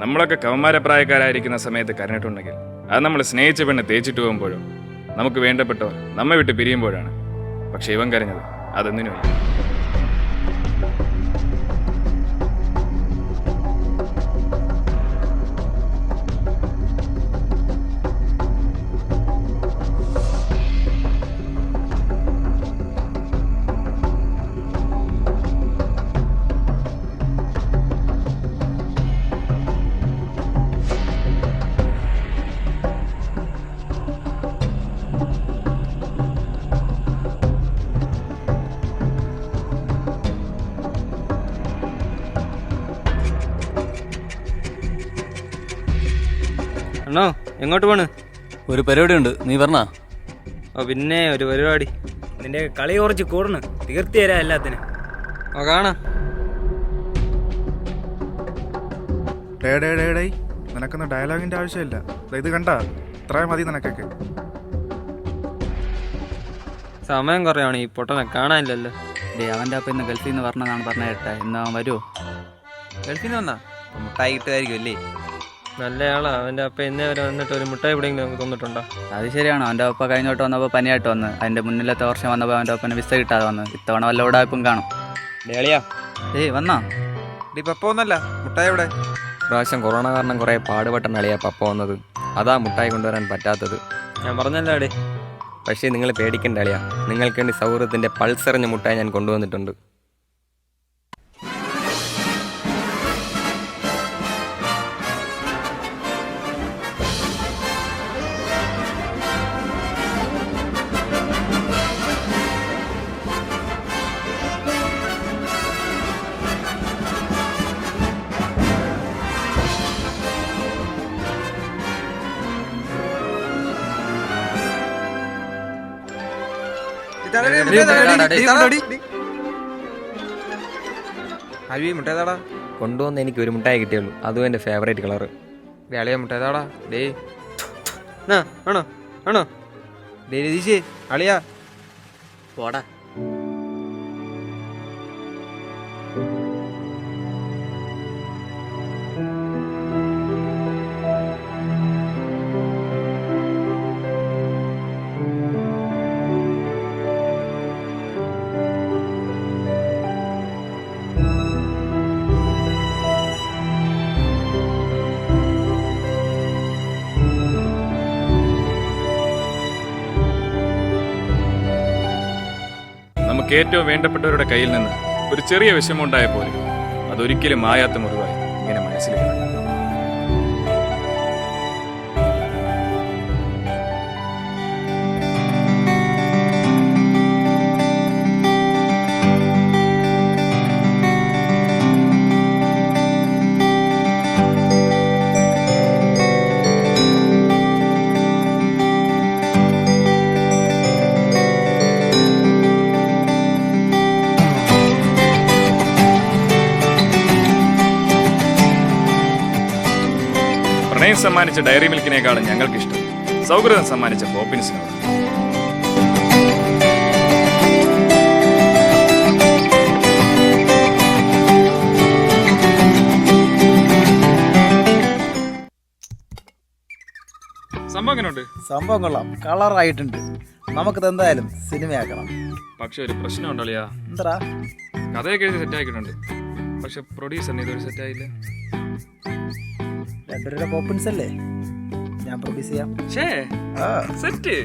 നമ്മളൊക്കെ കൗമാരപ്രായക്കാരായിരിക്കുന്ന സമയത്ത് കരഞ്ഞിട്ടുണ്ടെങ്കിൽ അത് നമ്മൾ സ്നേഹിച്ച പെണ്ണ് തേച്ചിട്ട് പോകുമ്പോഴും നമുക്ക് വേണ്ടപ്പെട്ടവർ നമ്മെ വിട്ട് പിരിയുമ്പോഴാണ്. പക്ഷെ ഇവൻ കരഞ്ഞത് അതൊന്നിനുമില്ല. അണ്ണോ എങ്ങോട്ട് പോണ്? ഒരു പരിപാടി ഉണ്ട്, നീ പറഞ്ഞ. ഓ പിന്നെ ഒരു പരിപാടി. നിന്റെ കളി കുറച്ച് കൂടണ്, തീർത്തി തരാം എല്ലാത്തിനും. ഓ കാണാം. ഡേയ് നിനക്കൊന്നും ഡയലോഗിന്റെ ആവശ്യമില്ല. ഇത് കണ്ട ഇത്രയും മതി നിനക്കൊക്കെ. സമയം കുറയാണ്, ഈ പൊട്ടനെ കാണാനില്ലല്ലോ. അവൻ്റെ അപ്പം ഇന്ന് ഗൾഫിൽ നിന്ന് പറഞ്ഞതാണ് പറഞ്ഞ കേട്ടെ. ഇന്ന് അവൻ വരുമോ? ഗൾഫിൽ നിന്ന് വന്നാ മുട്ടായി കിട്ടുമായിരിക്കും അല്ലേ? നല്ലയാളാ. അവൻ്റെ അപ്പം ഇന്നേ വരെ വന്നിട്ട് ഒരു മുട്ടായി എവിടെയെങ്കിലും നമുക്ക് തന്നിട്ടുണ്ടോ? അത് ശരിയാണ്. അവൻ്റെ ഒപ്പ കഴിഞ്ഞോട്ട് വന്നപ്പോൾ പനിയായിട്ട് വന്ന്. അതിൻ്റെ മുന്നിലത്തെ വർഷം വന്നപ്പോൾ അവൻ്റെ ഒപ്പനെ വിസ കിട്ടാതെ വന്ന്. ഇത്തവണ വല്ല ഉടായ്പും കാണും. ഡേളിയാ വന്നാ ഡി പപ്പ ഒന്നല്ല, മുട്ടായി എവിടെ? പ്രാവശ്യം കൊറോണ കാരണം കുറേ പാടുപെട്ടാണ് അളിയാ പപ്പ വന്നത്. അതാ മുട്ടായി കൊണ്ടുവരാൻ പറ്റാത്തത്. ഞാൻ പറഞ്ഞല്ലോ അടേ. പക്ഷേ നിങ്ങൾ പേടിക്കേണ്ട അളിയാ, നിങ്ങൾക്ക് വേണ്ടി സൗഹൃദത്തിൻ്റെ പൾസറിഞ്ഞ മുട്ടായി ഞാൻ കൊണ്ടുവന്നിട്ടുണ്ട്. ഹൽവി മുട്ടേതാടാ? കൊണ്ടുവന്ന് എനിക്ക് ഒരു മുട്ടായി കിട്ടിയുള്ളൂ, അതും എൻ്റെ ഫേവറേറ്റ് കളറ്. അളിയ മുട്ടേതാടാ? ഡേ ആണോ ആണോ ഡേ രതീഷേ, അളിയാ പോടാ. നമുക്ക് ഏറ്റവും വേണ്ടപ്പെട്ടവരുടെ കയ്യിൽ നിന്ന് ഒരു ചെറിയ വിഷമമുണ്ടായ പോലും അതൊരിക്കലും മായാത്ത മുറിവായി ഇങ്ങനെ മനസ്സിലാക്കി. പ്രണയം സമ്മാനിച്ച ഡയറി മിൽക്കിനേക്കാളും ഞങ്ങൾക്കിഷ്ടം സൗഹൃദം സമ്മാനിച്ച പോപ്പിൻസിനോട്. സംഭവം എങ്ങനെയുണ്ട്? സംഭവം കൊള്ളാം, കളറായിട്ടുണ്ട്. നമുക്കിത് എന്തായാലും സിനിമയാക്കണം. പക്ഷെ ഒരു പ്രശ്നമുണ്ടോ അളിയാ? എന്താ? കഥയൊക്കെ എഴുതി സെറ്റാക്കിയിട്ടുണ്ട്, പക്ഷെ പ്രൊഡ്യൂസറിന് ഇതൊരു സെറ്റായില്ല. രണ്ടുപേരുടെ പോപ്പിൻസ് അല്ലേ, ഞാൻ പ്രൊഡ്യൂസ് ചെയ്യാം. സെറ്റ്